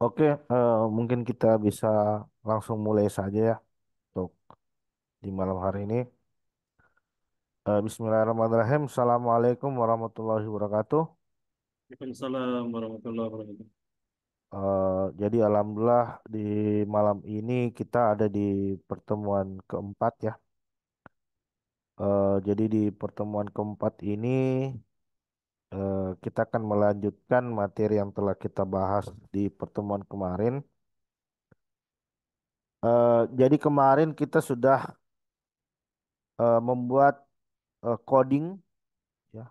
Oke, mungkin kita bisa langsung mulai saja ya untuk di malam hari ini. Bismillahirrahmanirrahim. Assalamualaikum warahmatullahi wabarakatuh. Waalaikumsalam warahmatullahi wabarakatuh. Jadi alhamdulillah di malam ini kita ada di pertemuan keempat ya. Jadi di pertemuan keempat ini kita akan melanjutkan materi yang telah kita bahas di pertemuan kemarin. Jadi kemarin kita sudah membuat coding ya.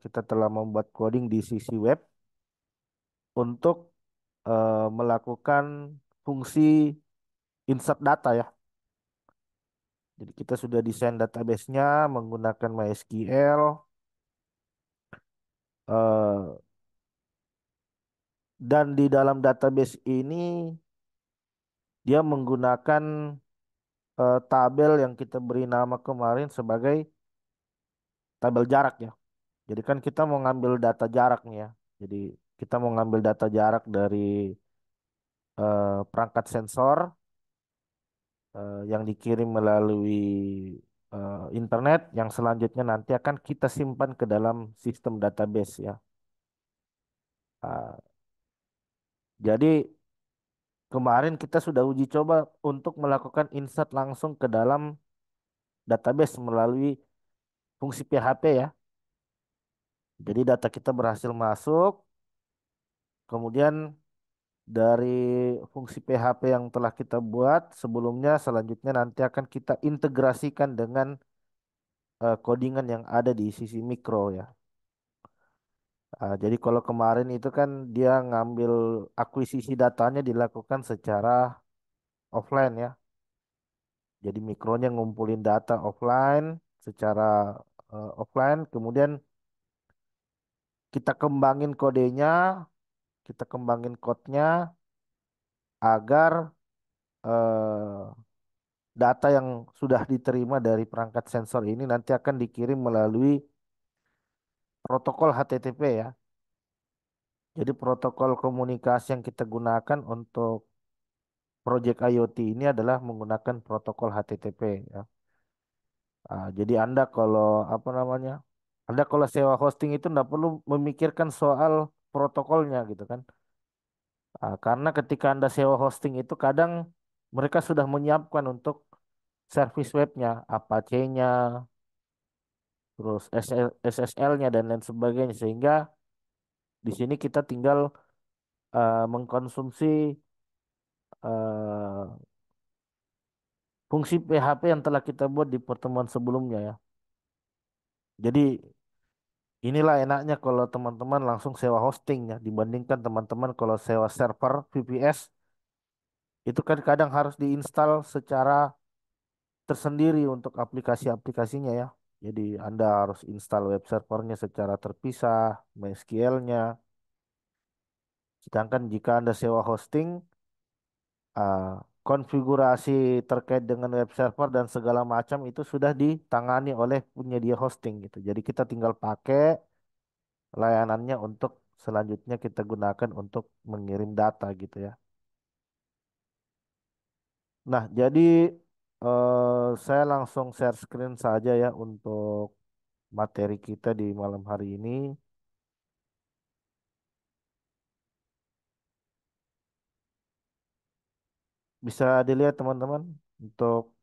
Kita telah membuat coding di sisi web untuk melakukan fungsi insert data ya. Jadi kita sudah desain database-nya menggunakan MySQL eh, dan di dalam database ini dia menggunakan tabel yang kita beri nama kemarin sebagai tabel jarak ya. Jadi kan kita mau ngambil data jarak nih ya. Jadi kita mau ngambil data jarak dari perangkat sensor yang dikirim melalui internet yang selanjutnya nanti akan kita simpan ke dalam sistem database ya. Ah, jadi kemarin kita sudah uji coba untuk melakukan insert langsung ke dalam database melalui fungsi PHP ya. Jadi data kita berhasil masuk, kemudian dari fungsi PHP yang telah kita buat sebelumnya selanjutnya nanti akan kita integrasikan dengan codingan yang ada di sisi mikro ya. Jadi kalau kemarin itu kan dia ngambil akuisisi datanya dilakukan secara offline ya. Jadi mikronya ngumpulin data offline secara offline, kemudian kita kembangin kodenya, kita kembangin code-nya agar eh, data yang sudah diterima dari perangkat sensor ini nanti akan dikirim melalui protokol HTTP ya. Jadi protokol komunikasi yang kita gunakan untuk Project IoT ini adalah menggunakan protokol HTTP ya. Jadi Anda kalau apa namanya, Anda kalau sewa hosting itu nggak perlu memikirkan soal protokolnya gitu kan. Karena ketika Anda sewa hosting itu kadang mereka sudah menyiapkan untuk service webnya, Apache-nya, terus SSL-nya dan lain sebagainya. Sehingga di sini kita tinggal mengkonsumsi eh, fungsi PHP yang telah kita buat di pertemuan sebelumnya ya. Jadi inilah enaknya kalau teman-teman langsung sewa hosting ya dibandingkan teman-teman kalau sewa server VPS itu kan kadang harus diinstal secara tersendiri untuk aplikasi-aplikasinya ya. Jadi Anda harus install web servernya secara terpisah, MySQL-nya. Sedangkan jika Anda sewa hosting, ah, konfigurasi terkait dengan web server dan segala macam itu sudah ditangani oleh penyedia hosting gitu. Jadi kita tinggal pakai layanannya untuk selanjutnya kita gunakan untuk mengirim data gitu ya. Nah, jadi saya langsung share screen saja ya untuk materi kita di malam hari ini. Bisa dilihat teman-teman untuk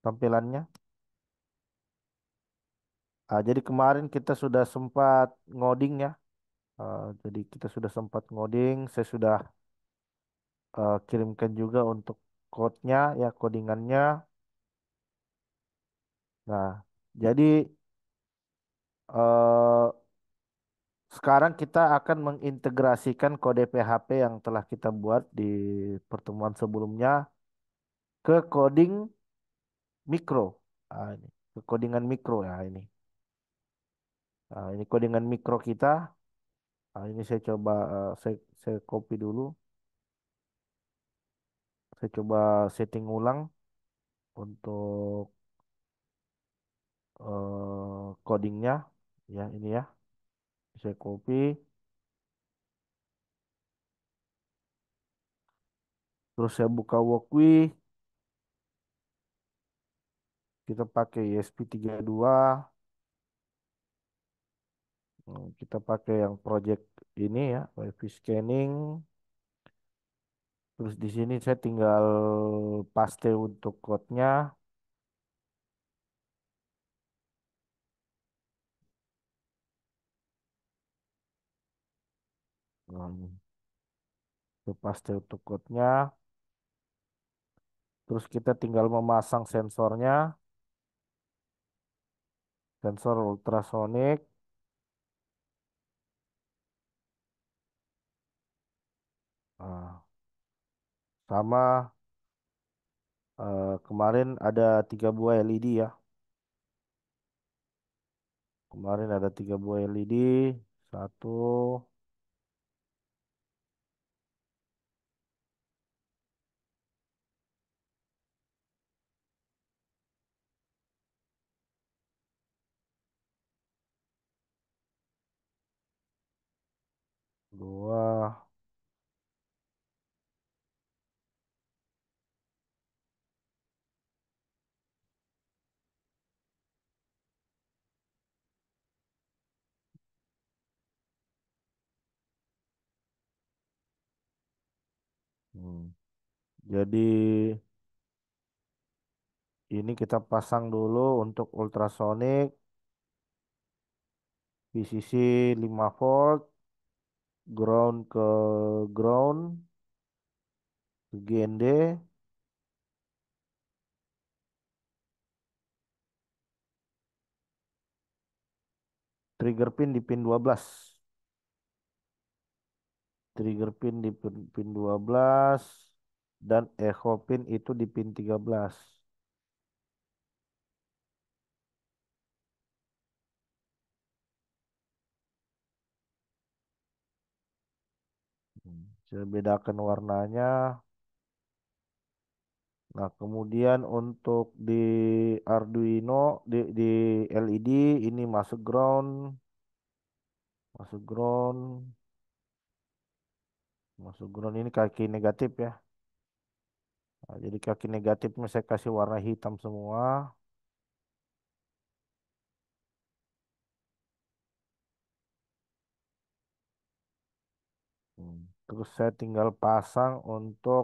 tampilannya. Jadi kemarin kita sudah sempat ngoding ya. Jadi kita sudah sempat ngoding. Saya sudah kirimkan juga untuk code-nya ya, codingannya. Nah, jadi eh, sekarang kita akan mengintegrasikan kode PHP yang telah kita buat di pertemuan sebelumnya ke coding mikro. Ini ke codingan mikro ya ini. Ini codingan mikro kita. Ini saya coba saya copy dulu. Saya coba setting ulang untuk codingnya. Ya ini ya. Saya copy. Terus saya buka Walkway, kita pakai ESP32. Kita pakai yang project ini ya, WiFi scanning. Terus di sini saya tinggal paste untuk code-nya. Itu paste untuk code-nya. Terus kita tinggal memasang sensornya, sensor ultrasonik. Nah, sama kemarin ada 3 buah LED ya. Kemarin ada 3 buah LED. Satu, dua. Hmm. Jadi ini kita pasang dulu untuk ultrasonik, VCC 5 volt, ground ke ground, ke GND, trigger pin di pin 12. Trigger pin di pin 12 dan echo pin itu di pin 13. Saya bedakan warnanya. Nah, kemudian untuk di Arduino di LED ini masuk ground, masuk ground ini kaki negatif ya. Nah, jadi kaki negatifnya saya kasih warna hitam semua. Terus saya tinggal pasang untuk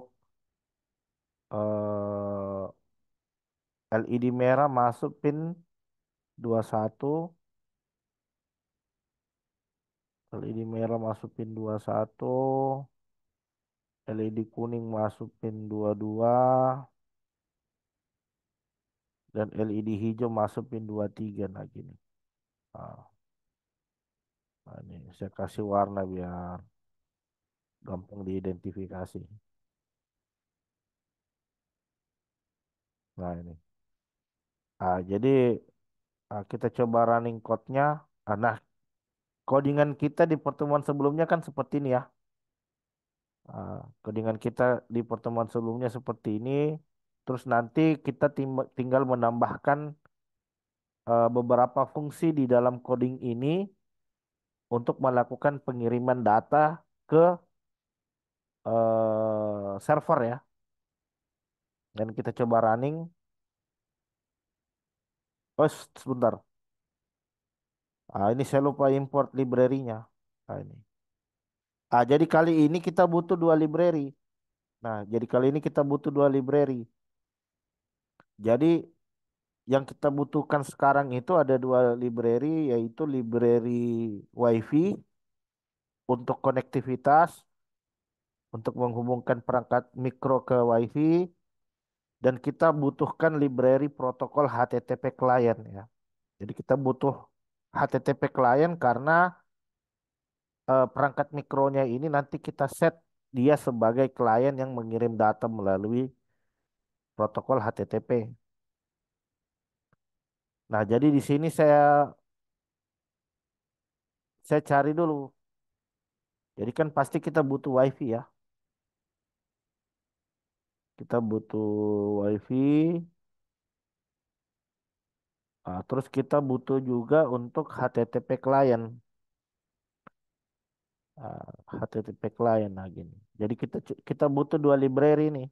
LED merah masuk pin 21, LED merah masuk pin 21, LED kuning masuk pin 22, dan LED hijau masuk pin 23 nah gini. Nah, nah ini saya kasih warna biar gampang diidentifikasi. Nah ini. Jadi kita coba running code-nya. Nah, codingan kita di pertemuan sebelumnya kan seperti ini ya. Codingan kita di pertemuan sebelumnya seperti ini. Terus nanti kita tinggal menambahkan beberapa fungsi di dalam coding ini untuk melakukan pengiriman data ke server ya. Dan kita coba running. Oh, sebentar. Ini saya lupa import library-nya. Ini. Jadi kali ini kita butuh 2 library. Nah, jadi kali ini kita butuh 2 library. Jadi yang kita butuhkan sekarang itu ada 2 library, yaitu library WiFi untuk konektivitas, untuk menghubungkan perangkat mikro ke WiFi, dan kita butuhkan library protokol HTTP client ya. Jadi kita butuh HTTP client karena perangkat mikronya ini nanti kita set dia sebagai klien yang mengirim data melalui protokol HTTP. Nah, jadi di sini saya cari dulu. Jadi kan pasti kita butuh WiFi ya. Kita butuh WiFi. Terus kita butuh juga untuk HTTP client. HTTP client nah gini. Jadi kita butuh dua library nih.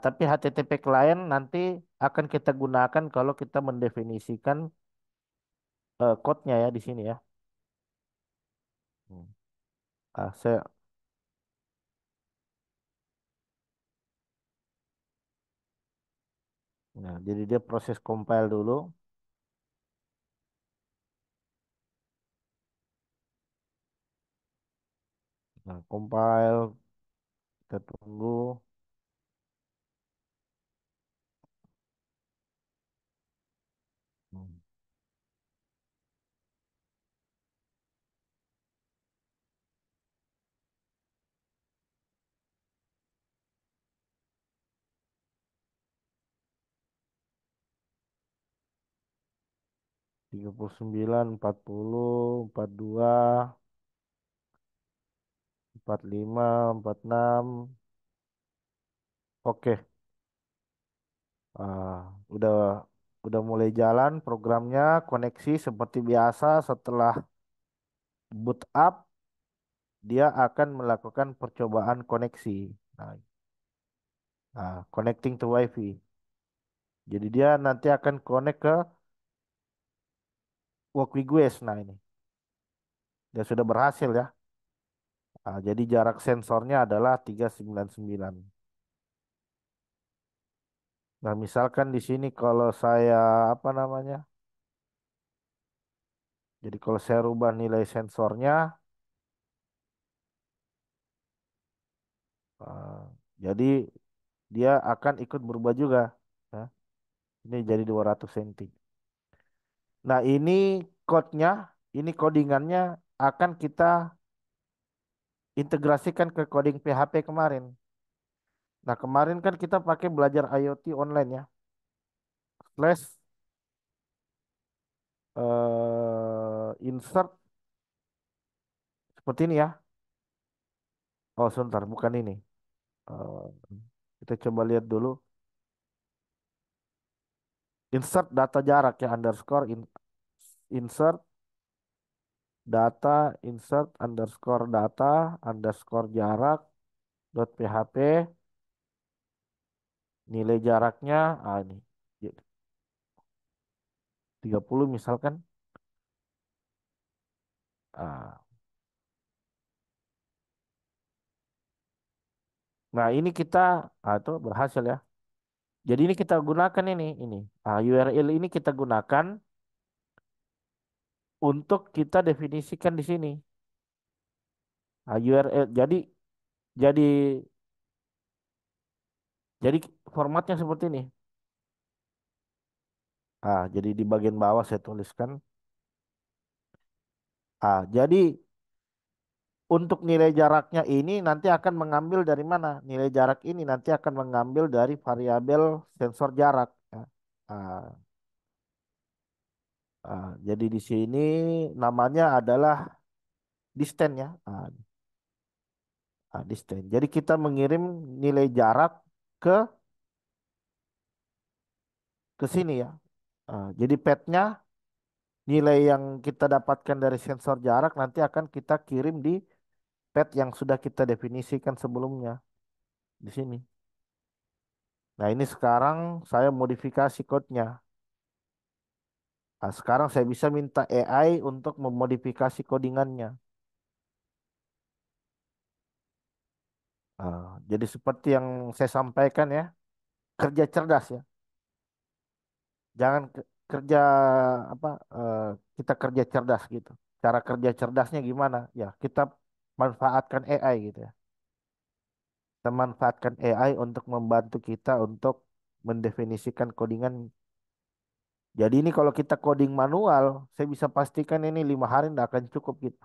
Tapi HTTP client nanti akan kita gunakan kalau kita mendefinisikan code-nya ya di sini ya. Hmm. Ah, saya, nah, jadi dia proses compile dulu. Nah, compile kita tunggu. Hmm. 39, 40, 42, 45, 46. Oke. Ah, udah udah mulai jalan programnya, koneksi seperti biasa. Setelah boot up, dia akan melakukan percobaan koneksi. Nah, connecting to Wi-Fi. Jadi dia nanti akan connect ke Walk with Guest. Nah, ini dia sudah berhasil ya. Jadi jarak sensornya adalah 399. Nah, misalkan di sini kalau saya apa namanya? Jadi kalau saya rubah nilai sensornya, ah, jadi dia akan ikut berubah juga. Ya. Ini jadi 200 cm. Nah, ini code-nya, ini codingannya akan kita integrasikan ke coding PHP kemarin. Nah, kemarin kan kita pakai belajar IoT online ya. Slash insert seperti ini ya. Oh, sebentar, bukan ini. Eh, kita coba lihat dulu. Insert data jarak ya underscore insert data insert underscore data underscore jarak dot php nilai jaraknya ini 30 misalkan. Ah, nah ini kita itu berhasil ya. Jadi ini kita gunakan ini URL ini kita gunakan untuk kita definisikan di sini. URL jadi jadi formatnya seperti ini. Jadi di bagian bawah saya tuliskan. Jadi untuk nilai jaraknya ini nanti akan mengambil dari mana? Nilai jarak ini nanti akan mengambil dari variabel sensor jarak. Ya. Ah, jadi di sini namanya adalah distance ya. Distance. Jadi kita mengirim nilai jarak ke ke sini ya. Jadi petnya nilai yang kita dapatkan dari sensor jarak nanti akan kita kirim di pet yang sudah kita definisikan sebelumnya di sini. Nah, ini sekarang saya modifikasi code-nya. Sekarang saya bisa minta AI untuk memodifikasi codingannya. Jadi seperti yang saya sampaikan ya, kerja cerdas ya. Jangan kerja apa kita kerja cerdas gitu. Cara kerja cerdasnya gimana? Ya, kita manfaatkan AI gitu ya. Kita manfaatkan AI untuk membantu kita untuk mendefinisikan codingan. Jadi ini kalau kita coding manual, saya bisa pastikan ini 5 hari tidak akan cukup gitu.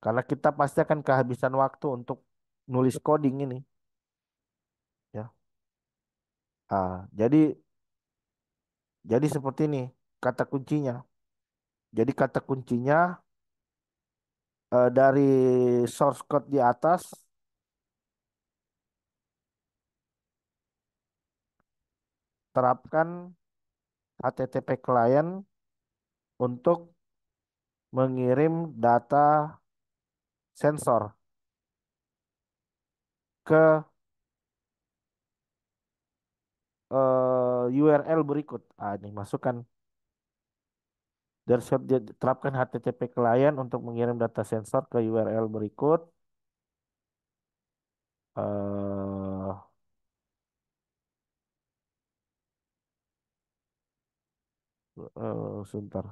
Karena kita pasti akan kehabisan waktu untuk nulis coding ini. Ya. Jadi seperti ini kata kuncinya. Jadi kata kuncinya dari source code di atas terapkan HTTP client untuk mengirim data sensor ke URL berikut. Ah, ini masukkan dari short dia terapkan HTTP client untuk mengirim data sensor ke URL berikut. eh Sebentar.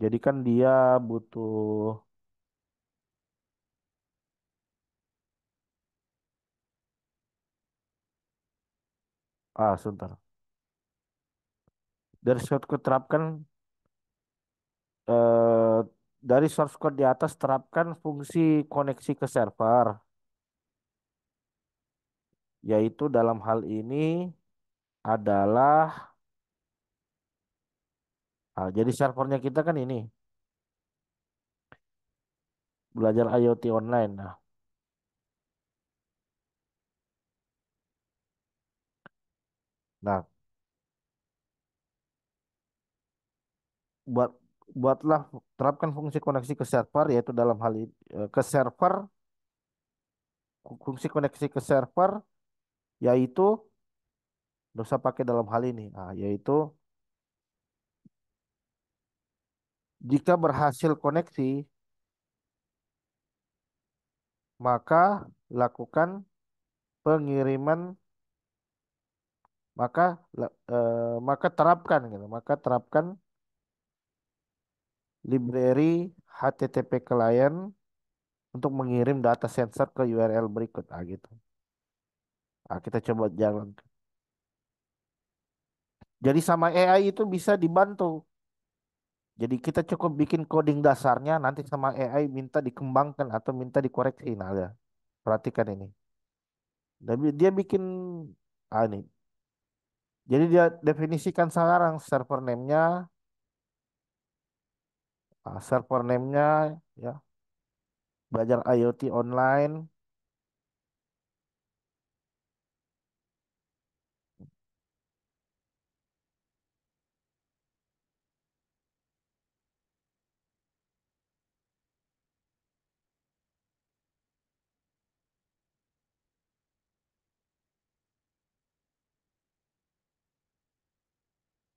Jadi kan dia butuh sebentar. Dari shortcut terapkan eh dari source code di atas terapkan fungsi koneksi ke server, yaitu dalam hal ini adalah jadi servernya kita kan ini belajar IoT online. Nah, buat buatlah terapkan fungsi koneksi ke server yaitu dalam hal ini ke server fungsi koneksi ke server yaitu nggak usah pakai dalam hal ini. Yaitu jika berhasil koneksi maka lakukan pengiriman maka maka terapkan gitu. Maka terapkan library HTTP client untuk mengirim data sensor ke URL berikut. Gitu. Kita coba jalan. Jadi sama AI itu bisa dibantu. Jadi kita cukup bikin coding dasarnya, nanti sama AI minta dikembangkan atau minta dikoreksi. Nah, ya, perhatikan ini. Dia bikin ini. Jadi dia definisikan sekarang server name-nya, server name-nya ya, belajar IoT online.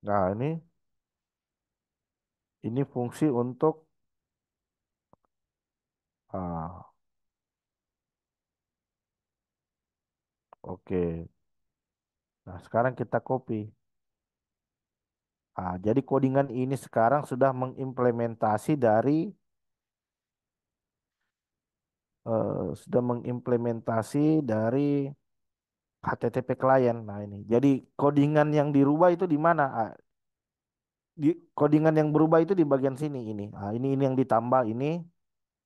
Nah, ini fungsi untuk ah, oke. Nah, sekarang kita copy. Jadi codingan ini sekarang sudah mengimplementasi dari HTTP client. Nah, ini. Jadi codingan yang dirubah itu di mana? Codingan yang berubah itu di bagian sini ini. Ini yang ditambah ini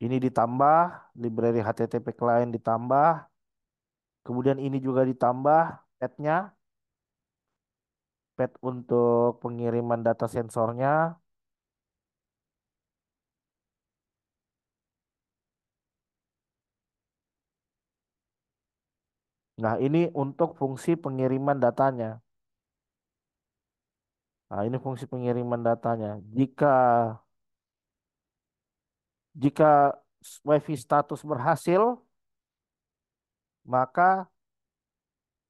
ditambah library HTTP client ditambah, kemudian ini juga ditambah path-nya, path untuk pengiriman data sensornya. Nah, ini untuk fungsi pengiriman datanya. Nah, ini fungsi pengiriman datanya. Jika WiFi status berhasil, maka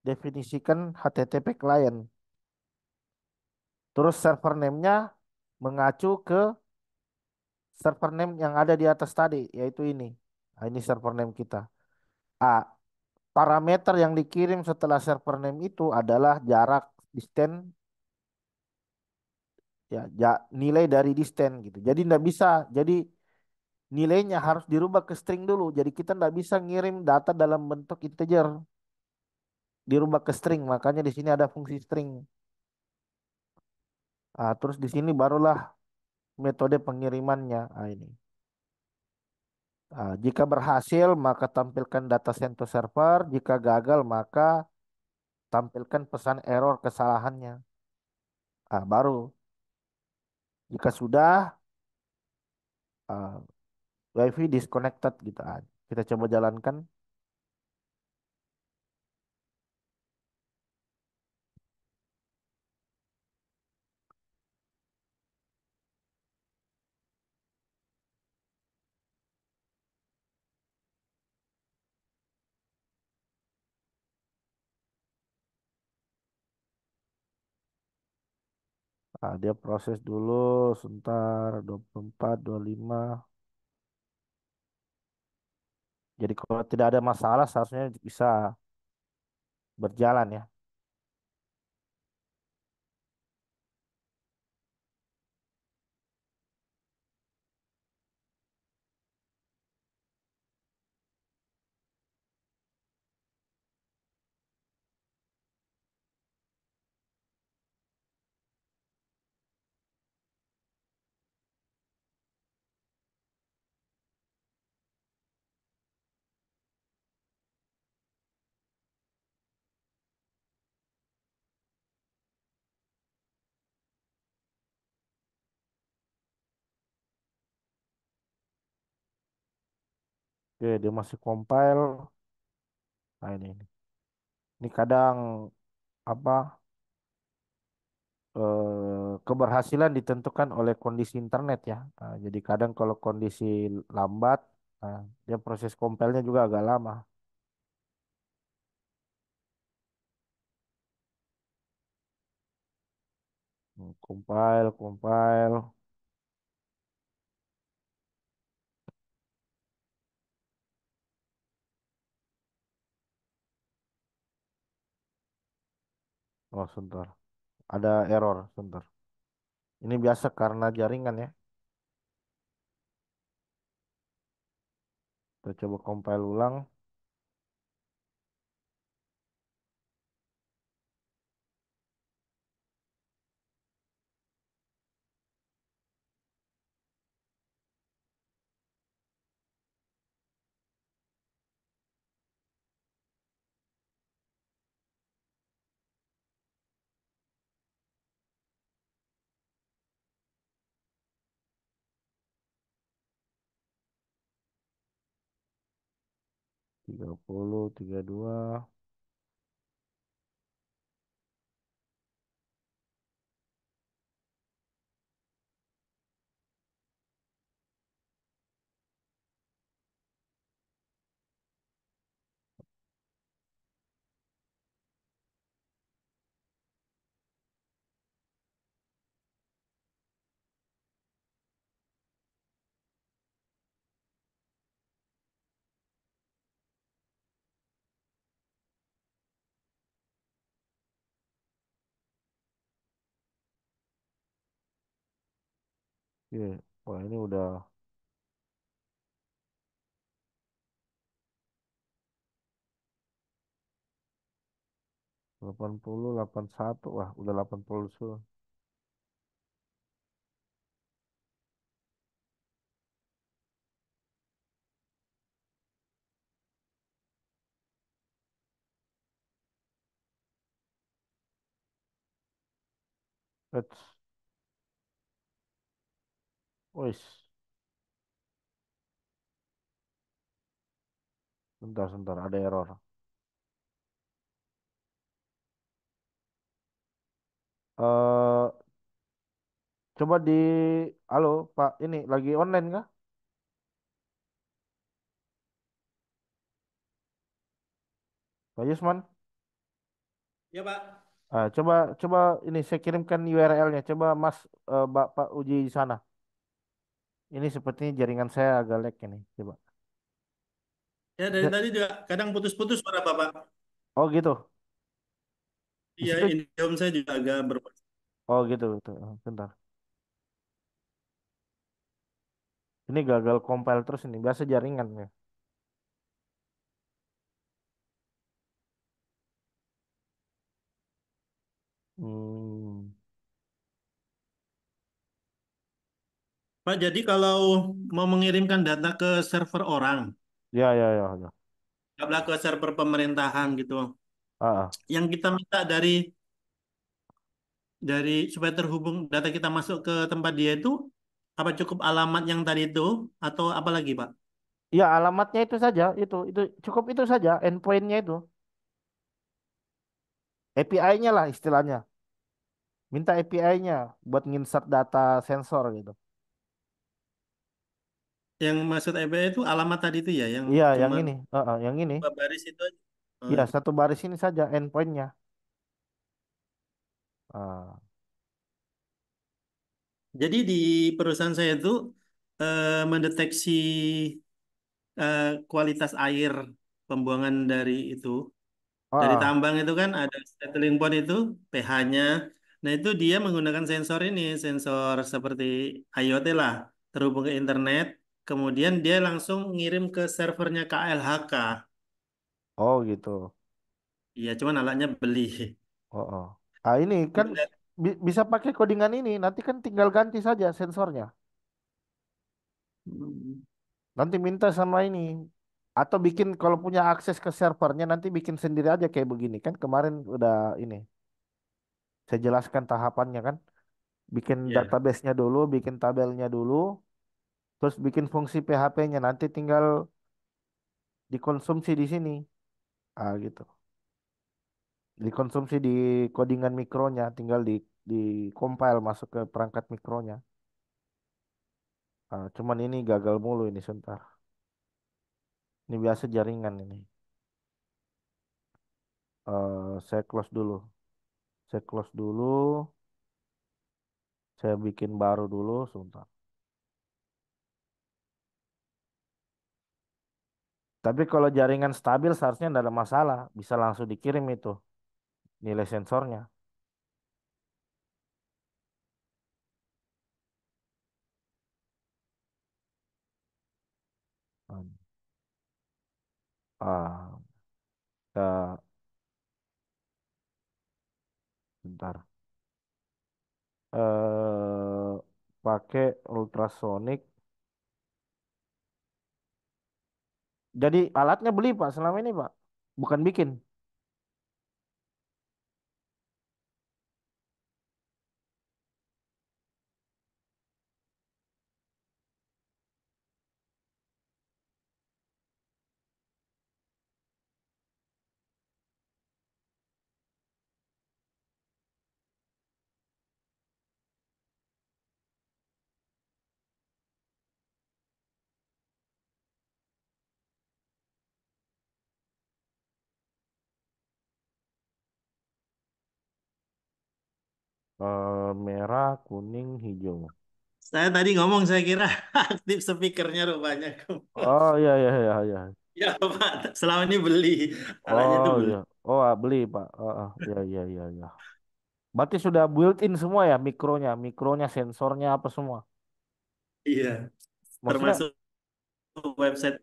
definisikan HTTP client. Terus server name-nya mengacu ke server name yang ada di atas tadi, yaitu ini. Nah, ini server name kita. Ah, Parameter yang dikirim setelah server name itu adalah jarak, distance, ya, nilai dari distance gitu. Jadi nggak bisa. Jadi nilainya harus dirubah ke string dulu. Jadi kita nggak bisa ngirim data dalam bentuk integer, dirubah ke string. Makanya di sini ada fungsi string. Terus di sini barulah metode pengirimannya. Ini. Jika berhasil, maka tampilkan data sent to server. Jika gagal, maka tampilkan pesan error kesalahannya. Baru. Jika sudah, ah, WiFi disconnected gitu. Kita coba jalankan. Nah, dia proses dulu sebentar 24, 25. Jadi kalau tidak ada masalah seharusnya bisa berjalan ya. Oke, dia masih compile. Nah ini kadang apa keberhasilan ditentukan oleh kondisi internet ya. Nah, jadi kadang kalau kondisi lambat, nah, dia proses compile-nya juga agak lama. Compile, compile. Oh, sebentar. Ada error, sebentar. Ini biasa karena jaringan ya. Kita coba compile ulang. 30, 32. Oke. Wah, ini udah 80, 81. Wah, udah 80 sudah. Let's. Wis. Bentar, sebentar. Ada error. eh Coba di, halo Pak, ini lagi online kah? Pak Yusman? Ya, Pak. Coba, coba ini saya kirimkan URL-nya. Coba Mas, Bapak uji di sana. Ini sepertinya jaringan saya agak lag ini. Coba. Ya, dari Bisa- tadi juga kadang putus-putus suara Bapak. Oh gitu. Di Iya, situ. Indihome saya juga agak Oh gitu. Gitu. Bentar. Ini gagal compile terus ini. Biasa jaringan ya. Hmm. Pak, jadi kalau mau mengirimkan data ke server orang, Ya, ya, ya, ya. nggak ke server pemerintahan gitu, Ah, ah. yang kita minta dari supaya terhubung data kita masuk ke tempat dia itu, apa cukup alamat yang tadi itu, atau apa lagi, Pak? Ya, alamatnya itu saja. Itu cukup itu saja. Endpointnya itu. API-nya lah istilahnya. Minta API-nya buat nginsert data sensor gitu. Yang maksud EBA itu alamat tadi itu ya, yang Iya, yang cuma ini. Yang ini. dua baris itu aja. Oh, Iya, satu baris ini saja endpointnya. Ah. Jadi di perusahaan saya itu mendeteksi kualitas air pembuangan dari itu. Dari Ah, tambang itu kan ada settling point itu pH-nya. Nah itu dia menggunakan sensor ini, sensor seperti IoT lah, terhubung ke internet. Kemudian dia langsung ngirim ke servernya KLHK. oh gitu. Iya, cuman alatnya beli. Oh, oh. Ah ini kan bisa pakai codingan ini. Nanti kan tinggal ganti saja sensornya. Hmm, Nanti minta sama ini. Atau bikin kalau punya akses ke servernya nanti bikin sendiri aja kayak begini kan kemarin udah ini. Saya jelaskan tahapannya kan. Bikin ya. database-nya dulu, bikin tabelnya dulu, terus bikin fungsi PHP-nya. Nanti tinggal dikonsumsi di sini. Ah gitu. Dikonsumsi di codingan mikronya, tinggal di compile masuk ke perangkat mikronya. Ah, cuman ini gagal mulu ini sebentar. Ini biasa jaringan ini. Saya close dulu. Saya close dulu. Saya bikin baru dulu sebentar. Tapi kalau jaringan stabil seharusnya tidak ada masalah. Bisa langsung dikirim itu nilai sensornya. Ah, kita bentar. Pakai ultrasonic. Jadi alatnya beli Pak selama ini Pak, bukan bikin. Merah, kuning, hijau. Saya tadi ngomong saya kira aktif speakernya rupanya. Oh iya iya iya iya. Ya Pak, selama ini beli. Alatnya Oh itu iya. beli. Oh beli Pak. Iya iya iya iya. Berarti sudah built-in semua ya mikronya, mikronya, sensornya apa semua. Iya, Maksudnya termasuk website.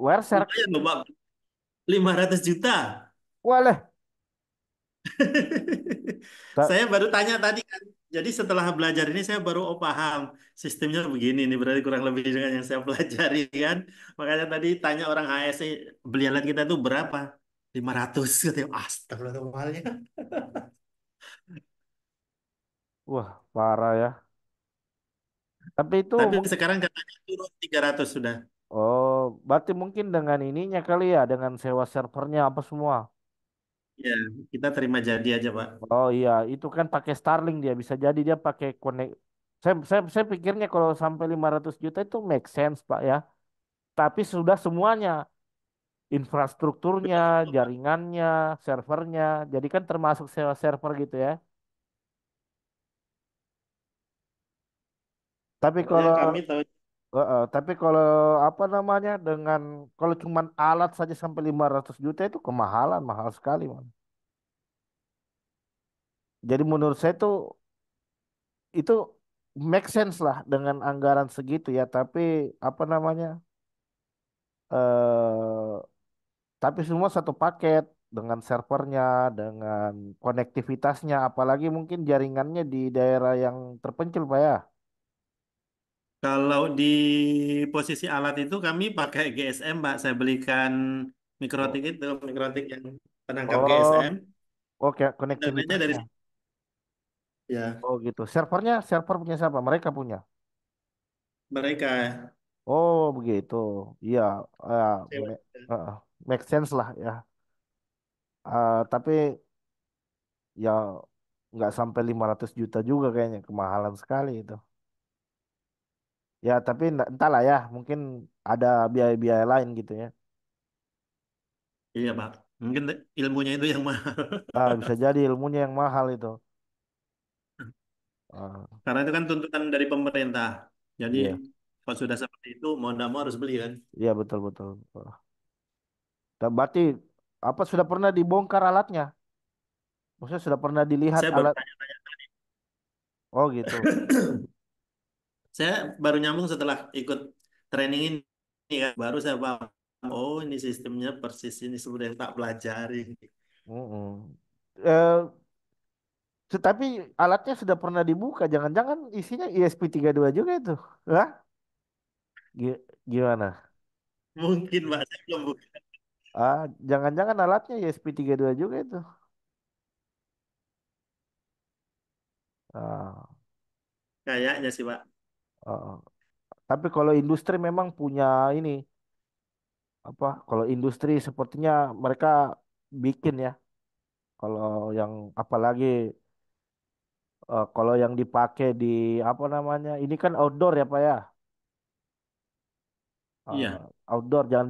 Wireshark. Lumayan loh Pak, 500 juta. Walah. Ta- Saya baru tanya tadi kan. Jadi setelah belajar ini saya baru paham sistemnya begini nih berarti kurang lebih dengan yang saya pelajari kan. Makanya tadi tanya orang HSE beli alat kita itu berapa? 500 katanya. Astagfirullahaladzim. Wah parah ya. Tapi itu Tapi mungkin. sekarang katanya turun 300 sudah. Oh, berarti mungkin dengan ininya kali ya, dengan sewa servernya apa semua. Ya, kita terima jadi aja Pak. Oh iya, itu kan pakai Starlink dia bisa jadi dia pakai connect. Saya pikirnya kalau sampai 500 juta itu make sense Pak ya. Tapi sudah semuanya, infrastrukturnya, jaringannya, servernya. Jadi kan termasuk sewa server gitu ya. Tapi Pokoknya kalau kami tahu tapi kalau apa namanya dengan kalau cuman alat saja sampai 500 juta itu kemahalan, mahal sekali, Man. Jadi menurut saya tuh itu make sense lah dengan anggaran segitu ya, tapi apa namanya? eh tapi semua satu paket dengan servernya, dengan konektivitasnya, apalagi mungkin jaringannya di daerah yang terpencil, Pak ya. kalau di posisi alat itu kami pakai GSM Pak. Saya belikan mikrotik Oh, itu, mikrotik yang penangkap oh, GSM. oke, Internetnya dari konektivitasnya. ya Oh gitu. Servernya, server punya siapa? Mereka punya. mereka. Oh begitu. Iya, eh, Sewa. me- eh, make sense lah ya. Tapi ya nggak sampai 500 juta juga kayaknya, kemahalan sekali itu. Ya tapi entahlah ya, mungkin ada biaya-biaya lain gitu ya. Iya Pak. Mungkin ilmunya itu yang mahal. Bisa jadi ilmunya yang mahal itu. Ah, Karena itu kan tuntutan dari pemerintah. Jadi iya, kalau sudah seperti itu mau tidak mau harus beli kan. iya betul betul. Berarti apa sudah pernah dibongkar alatnya? Maksudnya sudah pernah dilihat Saya baru alat? tanya-tanya. Oh gitu. Saya baru nyambung setelah ikut training ini kan. Baru saya paham. Oh ini sistemnya persis ini sebenarnya yang tak pelajari. Mm-mm. Eh, Tetapi alatnya sudah pernah dibuka. Jangan-jangan isinya ESP32 juga itu. Hah? Gimana? Mungkin Pak, saya belum buka. Jangan-jangan alatnya ESP32 juga itu. Ah, Kayaknya sih Pak. ah. Tapi kalau industri memang punya ini apa? Kalau industri sepertinya mereka bikin ya. Kalau yang apalagi kalau yang dipakai di apa namanya? Ini kan outdoor ya Pak ya. Eh, Iya. Outdoor jangan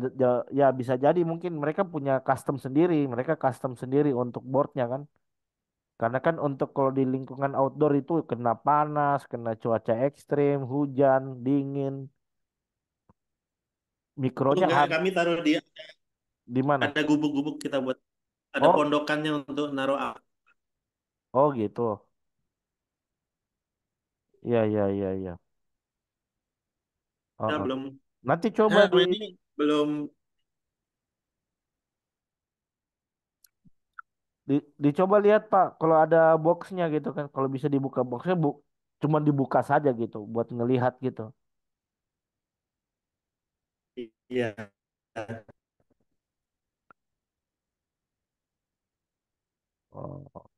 ya bisa jadi mungkin mereka punya custom sendiri. Mereka custom sendiri untuk boardnya kan. Karena kan untuk kalau di lingkungan outdoor itu kena panas, kena cuaca ekstrim, hujan, dingin, Oh mikronya enggak, kami taruh di di mana? ada gubuk-gubuk kita buat ada Oh, pondokannya untuk naruh oh gitu. Iya, iya, iya, iya. Oh, saya oh. belum Nanti coba ini belum dicoba lihat Pak, kalau ada boxnya gitu kan, kalau bisa dibuka boxnya cuman dibuka saja gitu, buat ngelihat gitu. iya. Oh,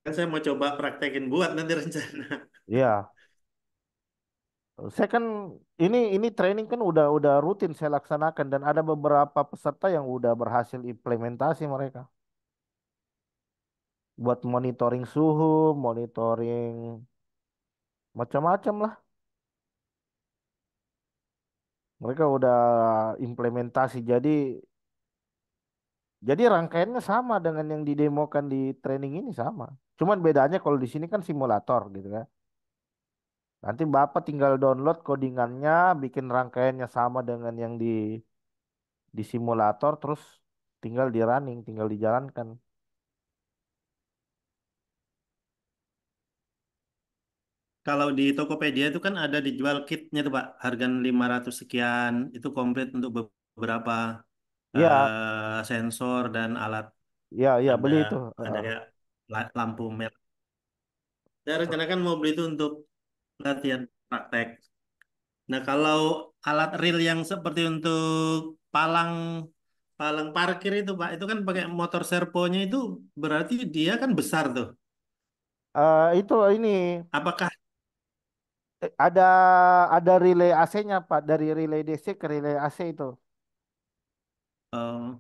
Kan saya mau coba praktekin buat nanti rencana. iya. Saya kan ini training kan udah rutin saya laksanakan dan ada beberapa peserta yang udah berhasil implementasi mereka buat monitoring suhu, monitoring macam-macam lah. Mereka udah implementasi. Jadi rangkaiannya sama dengan yang didemokan di training ini sama. Cuman bedanya kalau di sini kan simulator gitu kan. Nanti Bapak tinggal download codingannya, bikin rangkaiannya sama dengan yang di simulator, terus tinggal di running, tinggal dijalankan. Kalau di Tokopedia itu kan ada dijual kitnya tuh Pak, harga 500 sekian, itu komplit untuk beberapa Iya, sensor dan alat iya, iya ada beli itu. ada kayak lampu merah. Saya rencanakan mau beli itu untuk latihan praktek. Nah, kalau alat real yang seperti untuk palang palang parkir itu Pak, itu kan pakai motor servonya itu berarti dia kan besar tuh. Itu ini Apakah ada relay AC-nya Pak, dari relay DC ke relay AC itu. eh,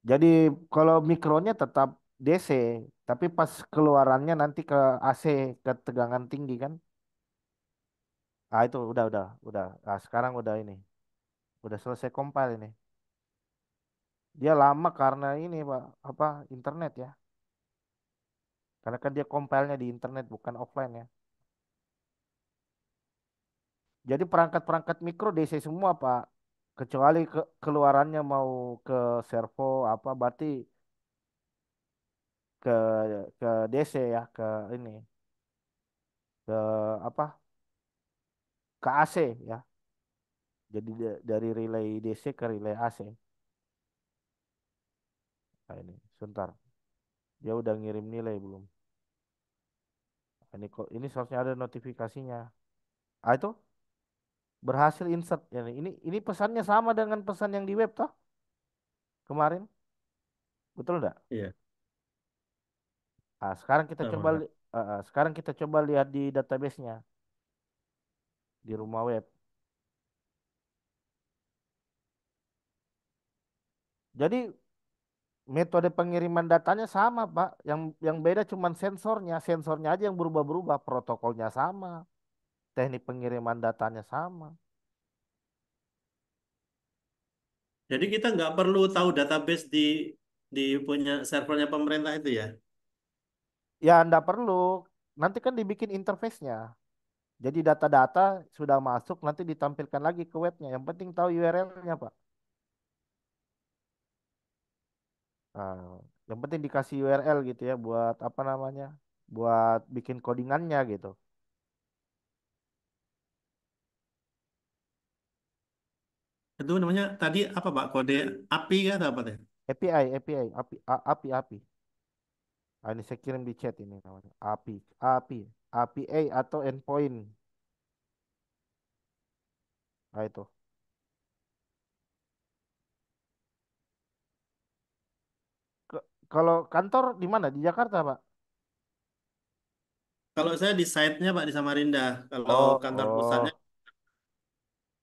Jadi kalau mikronya tetap DC, tapi pas keluarannya nanti ke AC, ke tegangan tinggi kan. Itu udah. Nah, sekarang udah ini, udah selesai compile ini. Dia lama karena ini Pak, apa internet ya. Karena kan dia compile-nya di internet bukan offline ya. Jadi perangkat-perangkat mikro DC semua Pak. Kecuali keluarannya mau ke servo apa berarti ke DC ya, ke ini, ke apa? Ke AC ya. Jadi dari relay DC ke relay AC. Nah ini, sebentar. Dia udah ngirim nilai belum? Ini kok ini seharusnya ada notifikasinya. Itu berhasil insert ya. Ini pesannya sama dengan pesan yang di web toh kemarin. Betul enggak? iya, Sekarang kita coba sama. sekarang kita coba lihat di database-nya di rumah web. Jadi metode pengiriman datanya sama, Pak. Yang beda cuma sensornya. Sensornya aja yang berubah-berubah. Protokolnya sama. Teknik pengiriman datanya sama. Jadi kita nggak perlu tahu database di punya servernya pemerintah itu ya. Ya, enggak perlu. nanti kan dibikin interface-nya. Jadi data-data sudah masuk nanti ditampilkan lagi ke webnya. Yang penting tahu URL-nya, Pak. Nah, yang penting dikasih URL gitu ya buat apa namanya? Buat bikin codingannya gitu. Itu namanya tadi apa Pak? Kode API kan atau apa teh? API. Ah, ini saya kirim di chat ini namanya. API atau endpoint. Nah, itu. Kalau kantor di mana? Di Jakarta, Pak? Kalau saya di site-nya Pak di Samarinda. Kalau Oh, kantor pusatnya, oh,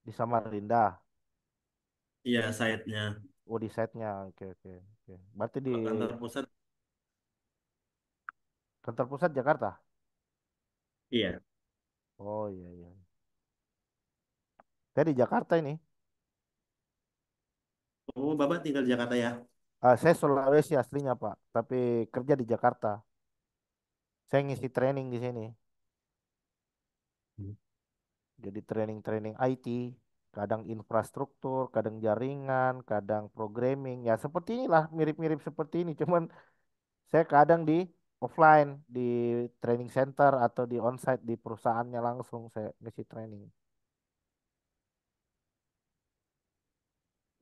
di Samarinda. iya site-nya. Oh, di site-nya. Oke, oke, oke. Berarti di Kalau kantor pusat, kantor pusat Jakarta. iya. Oh, iya, iya. Saya di Jakarta ini. Oh, Bapak tinggal di Jakarta ya? Ah, saya Sulawesi aslinya, Pak. Tapi kerja di Jakarta. Saya ngisi training di sini. Hmm. Jadi training-training IT. Kadang infrastruktur, kadang jaringan, kadang programming. Ya seperti inilah, mirip-mirip seperti ini. Cuman saya kadang di offline, di training center atau di onsite di perusahaannya langsung saya ngisi training.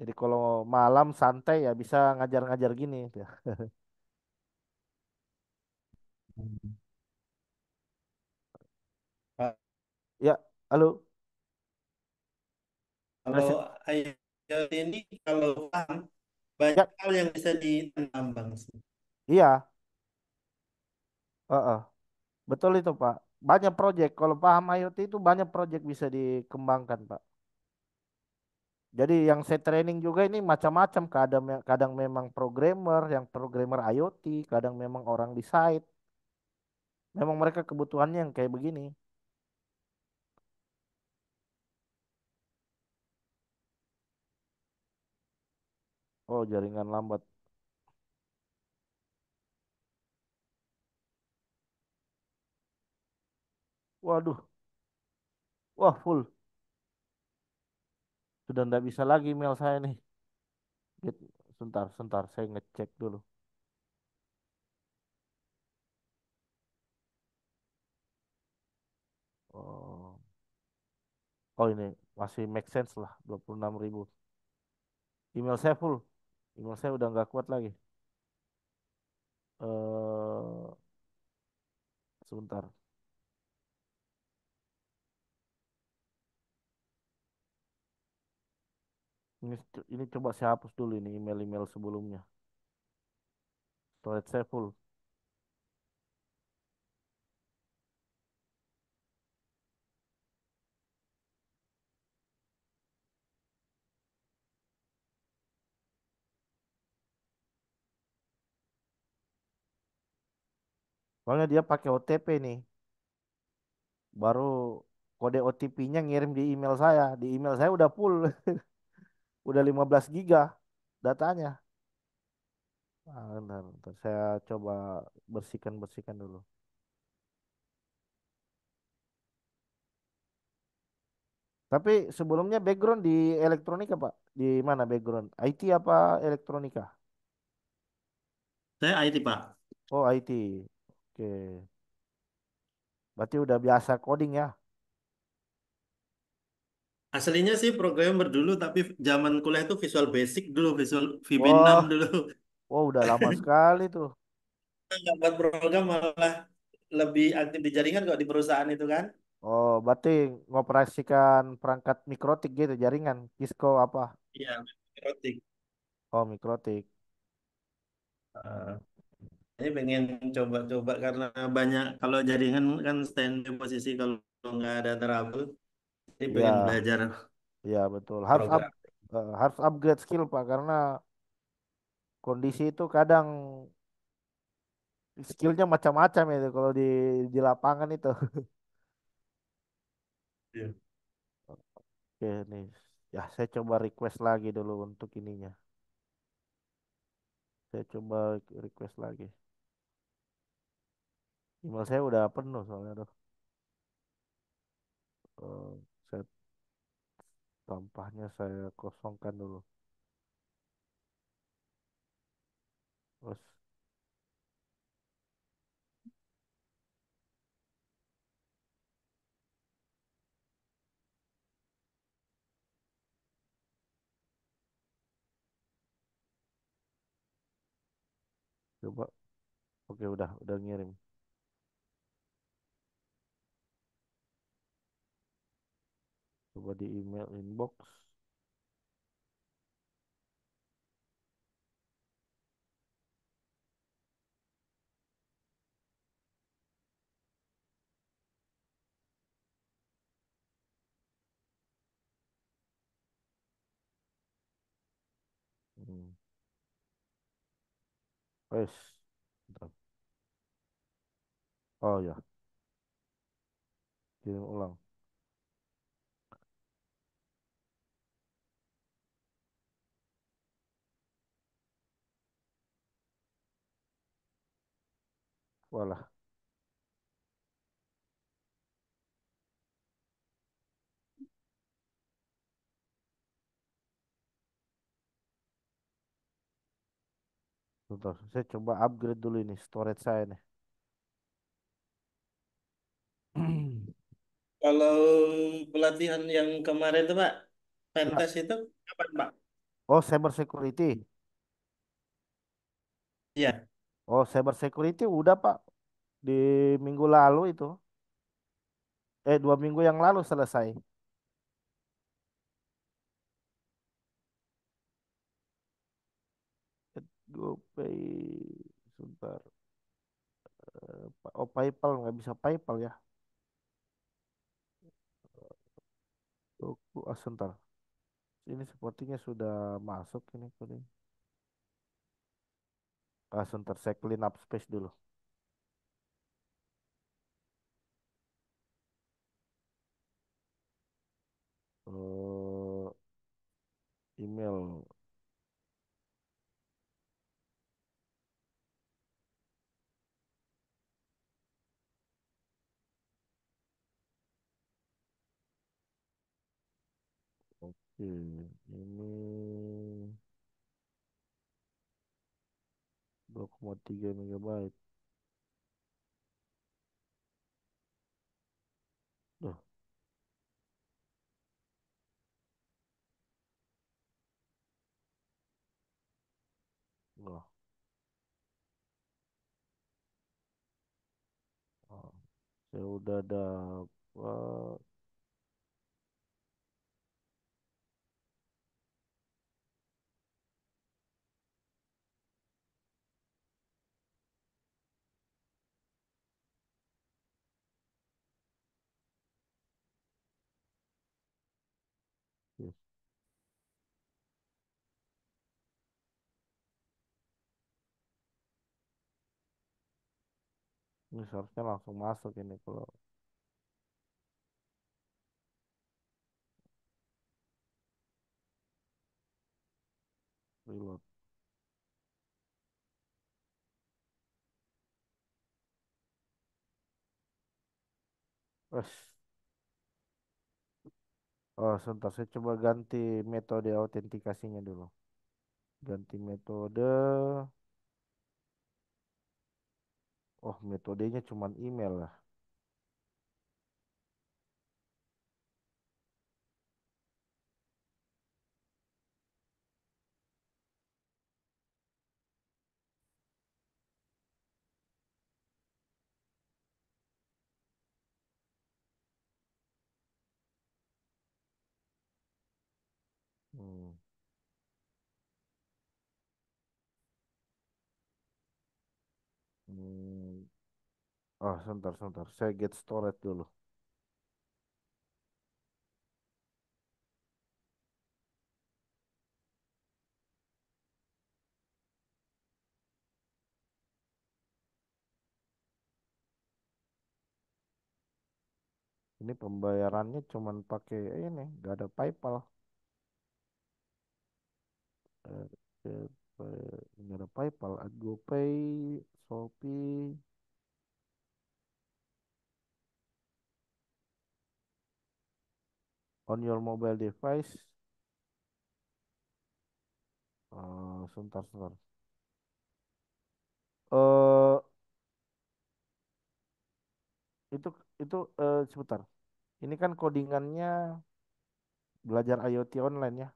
Jadi kalau malam santai ya bisa ngajar-ngajar gini. Ya, Hmm. Pak, ya, halo. kalau Masih, IoT ini kalau paham, banyak ya, hal yang bisa ditambang. iya, heeh. Betul itu Pak. Banyak proyek. Kalau paham IoT itu banyak proyek bisa dikembangkan Pak. Jadi yang saya training juga ini macam-macam. Kadang kadang memang programmer, yang programmer IoT, kadang memang orang di site. Memang mereka kebutuhannya yang kayak begini. Oh, jaringan lambat. Waduh, wah full. Sudah nggak bisa lagi email saya nih. Sebentar, sebentar, saya ngecek dulu. Oh, oh ini masih make sense lah, 26.000. Email saya full. Email saya udah nggak kuat lagi. Sebentar. Ini coba saya hapus dulu ini email-email sebelumnya. Storage saya full. Soalnya dia pakai OTP nih. Baru kode OTP-nya ngirim di email saya. Di email saya udah full. Udah 15 giga datanya. Ah, bentar, bentar. Saya coba bersihkan-bersihkan dulu. Tapi sebelumnya background di elektronika, Pak. Di mana background? IT apa elektronika? Saya IT Pak. Oh, IT. Oke. Berarti udah biasa coding ya? Aslinya sih programmer dulu, tapi zaman kuliah itu Visual Basic dulu, Visual VB6 Wah, dulu. wah udah lama sekali tuh. Nggak buat program malah lebih aktif di jaringan kok di perusahaan itu kan. Oh, berarti ngoperasikan perangkat mikrotik gitu, jaringan, Cisco apa? Iya, erotik. Oh, mikrotik. Ini pengen coba-coba karena banyak kalau jaringan kan standby posisi kalau nggak ada trouble. Jadi pengen Iya, belajar iya betul. program. Harus upgrade skill Pak, karena kondisi itu kadang skillnya macam-macam itu kalau di lapangan itu. Iya. Oke nih, ya saya coba request lagi dulu untuk ininya. Saya coba request lagi. Email saya udah penuh soalnya tuh. Eh, saya sampahnya saya kosongkan dulu. Terus coba, oke udah ngirim. Coba di email inbox. Hmm. Wes, bentar. Oh ya, kirim ulang. Walah, bentar. Saya coba upgrade dulu ini storage saya nih. Kalau pelatihan yang kemarin tuh Pak, Ya. pentas itu kapan Pak? Oh, cyber security. Iya. Oh, cyber security udah Pak di minggu lalu itu. 2 minggu yang lalu selesai. GoPay sebentar. Oh, PayPal nggak bisa PayPal ya. Sebentar. Ini sepertinya sudah masuk ini kuning. Sebentar saya clean up space dulu. eh Email. Oke, ini 2,3 MB. Duh, enggak. Oh, saya udah dapat. Yes. Ini seharusnya langsung masuk ini kalau reload. Wes. Oh, sebentar saya coba ganti metode autentikasinya dulu. Ganti metode. Oh, metodenya cuman email lah. Hmm. Hmm. Oh, sebentar. Saya get storage dulu. Ini pembayarannya cuman pakai ini, nggak ada PayPal. Eh, nggak ada PayPal. GoPay, Shopee. on your mobile device. Sebentar, sebentar. Eh, itu sebentar. Ini kan codingannya belajar IoT online ya.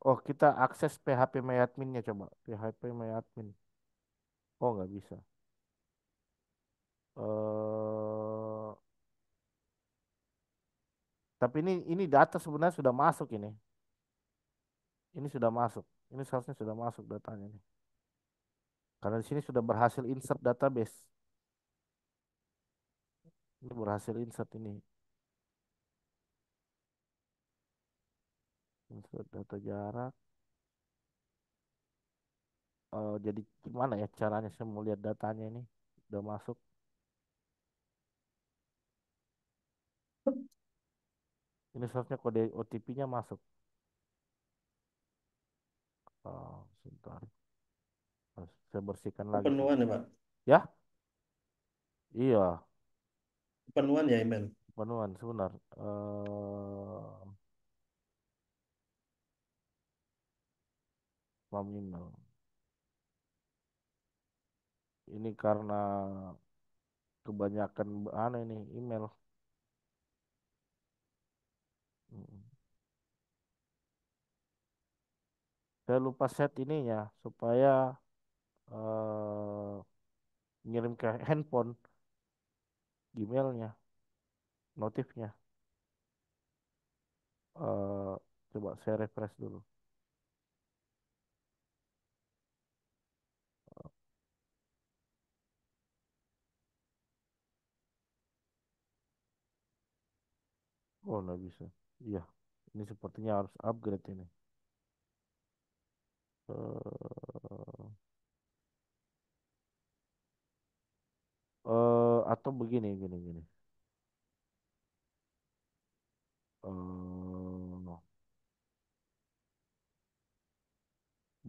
Oh, kita akses PHP MyAdmin-nya coba. PHP MyAdmin. Oh, nggak bisa. eh tapi ini data sebenarnya sudah masuk ini. Ini sudah masuk. Ini seharusnya sudah masuk datanya nih. Karena di sini sudah berhasil insert database. Ini berhasil insert ini. Insert data jarak. Jadi gimana ya caranya saya mau lihat datanya ini. Udah masuk. Ini seharusnya kode OTP-nya masuk. Sebentar. Saya bersihkan lagi coba. Penuhan ya Pak. Ya, iya. Penuhan ya email. Penuhan sebentar. Spam email. Ini karena kebanyakan aneh nih email. Mm. Saya lupa set ininya supaya eh ngirim ke handphone Gmailnya, notifnya. eh Coba saya refresh dulu. Oh, nggak bisa. Iya, ini sepertinya harus upgrade ini. eh atau begini, gini, gini.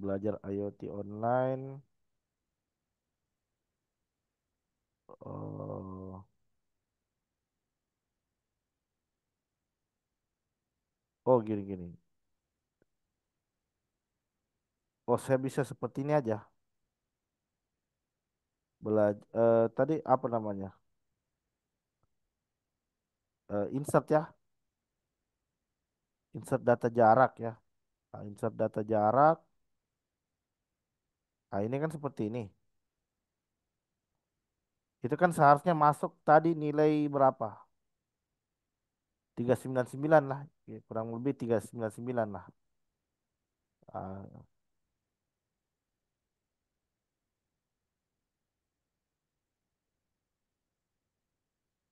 Belajar IoT online. eh oh, gini, gini. Oh, saya bisa seperti ini aja. Tadi apa namanya? Insert ya, insert data jarak ya. Nah, insert data jarak. Nah, ini kan seperti ini. Itu kan seharusnya masuk tadi nilai berapa? 399 lah. Ya, kurang lebih 399 lah. Ah,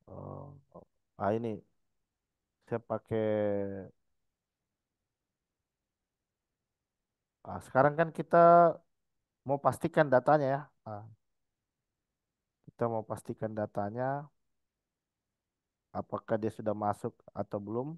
oh, oh. Ini saya pakai. Sekarang kan kita mau pastikan datanya ya. Kita mau pastikan datanya, apakah dia sudah masuk atau belum.